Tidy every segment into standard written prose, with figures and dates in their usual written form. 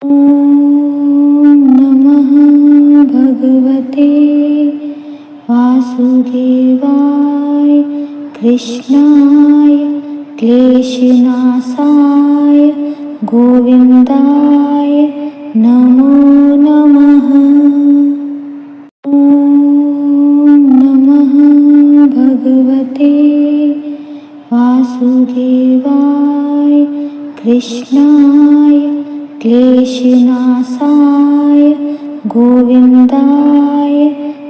ॐ नमः भगवते वासुदेवाय कृष्णाय क्लेशनाशाय गोविन्दाय नमो नमः। ॐ नमः भगवते वासुदेवाय कृष्णाय क्लेशनाशाय गोविन्दाय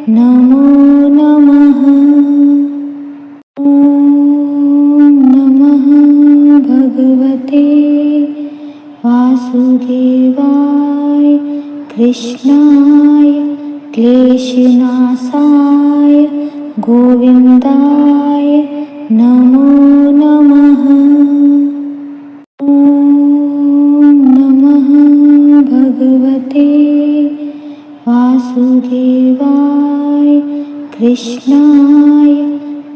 नमो नमः। ॐ नमः भगवते वासुदेवाय कृष्णाय क्लेशनाशाय गोविन्दाय नमो नमः। ॐ नमः भगवते वासुदेवाय कृष्णाय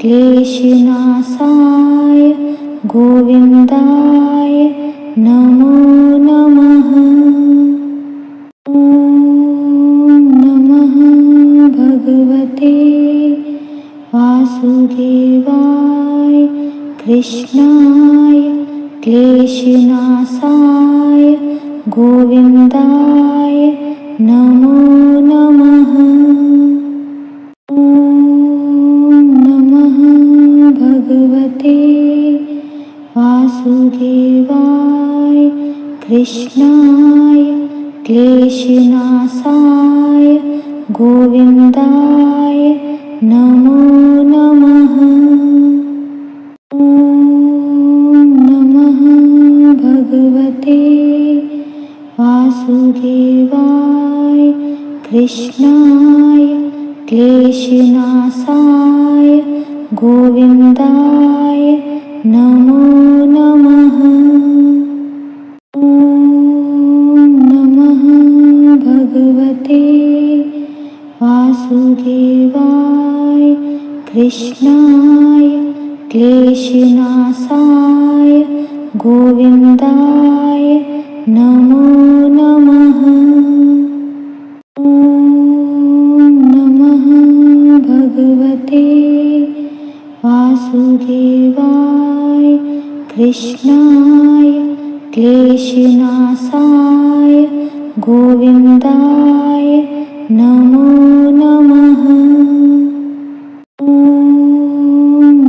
क्लेशनाशाय गोविन्दाय नमो नमः। ॐ नमः भगवते वासुदेवाय कृष्णाय क्लेशनाशाय गोविन्दाय नमो नमः। ॐ नमः भगवते वासुदेवाय कृष्णाय क्लेशनाशाय गोविन्दाय नमो नमः। ॐ नमः भगवते वासुदेवाय कृष्णाय क्लेशनाशाय गोविन्दाय नमो नमः। ॐ नमः भगवते वासुदेवाय कृष्णाय क्लेशनाशाय गोविन्दाय नमो नमः। ॐ नमः भगवते वासुदेवाय कृष्णाय क्लेशनाशाय गोविन्दाय नमो नमः। ॐ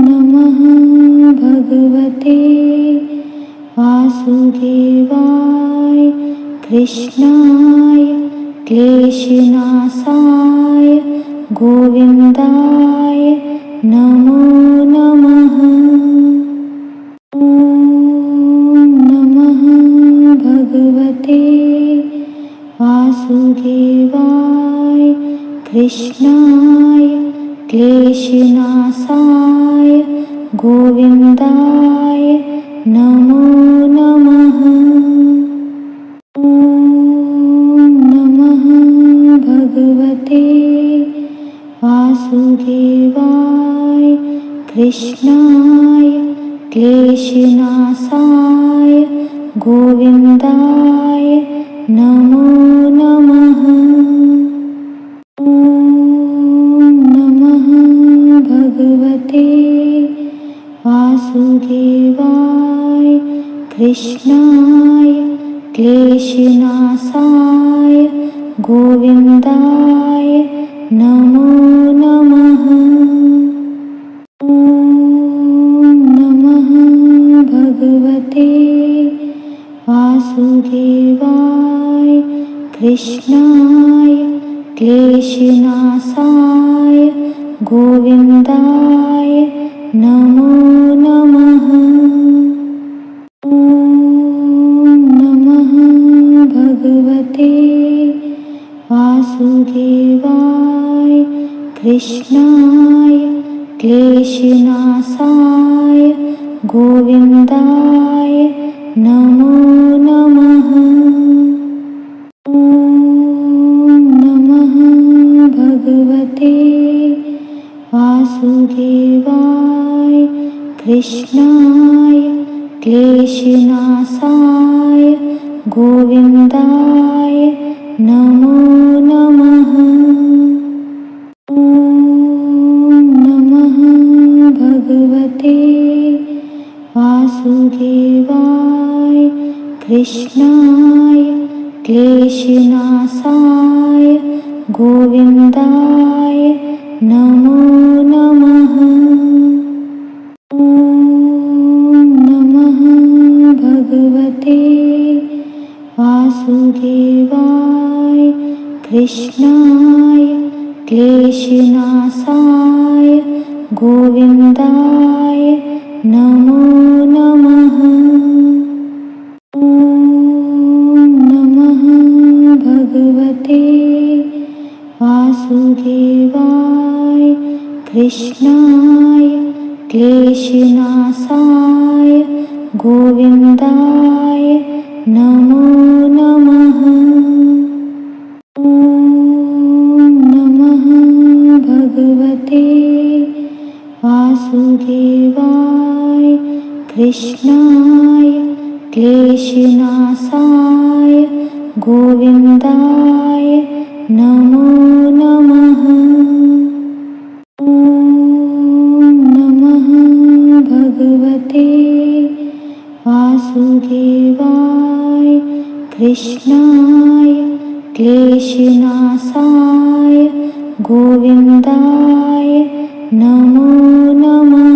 नमः भगवते वासुदेवाय कृष्णाय क्लेशनाशाय गोविन्दाय नमो नमः। ॐ नमः भगवते वासुदेवाय कृष्णाय क्लेशनाशाय गोविन्दाय नमो नमः। ॐ नमः भगवते वासुदेवाय कृष्णाय क्लेशनाशाय गोविन्दाय नमो नमः। ॐ नमः भगवते वासुदेवाय कृष्णाय क्लेशनाशाय गोविन्दाय नमो नमः। ॐ नमः भगवते वासुदेवाय कृष्णाय क्लेशनाशाय गोविन्दाय नमो नमः। ॐ नमः भगवते वासुदेवाय कृष्णाय क्लेशनाशाय गोविन्दाय नमो नमः। ॐ नमः भगवते वासुदेवाय कृष्णाय क्लेशनाशाय गोविन्दाय गोविन्दाय नमो नमः। ॐ नमः भगवते वासुदेवाय कृष्णाय क्लेशनाशाय गोविन्दाय नमो नमः। ॐ नमः भगवते वासुदेवाय कृष्णाय क्लेशनाशाय गोविन्दाय नमो नमः। ॐ नमः भगवते वासुदेवाय कृष्णाय क्लेशनाशाय गोविन्दाय नमो नमः। ॐ नमः भगवते वासुदेवाय कृष्णाय क्लेशनाशाय गोविन्दाय नमो नमः। ॐ नमः भगवते वासुदेवाय कृष्णाय क्लेशनाशाय गोविन्दाय नमो नमः।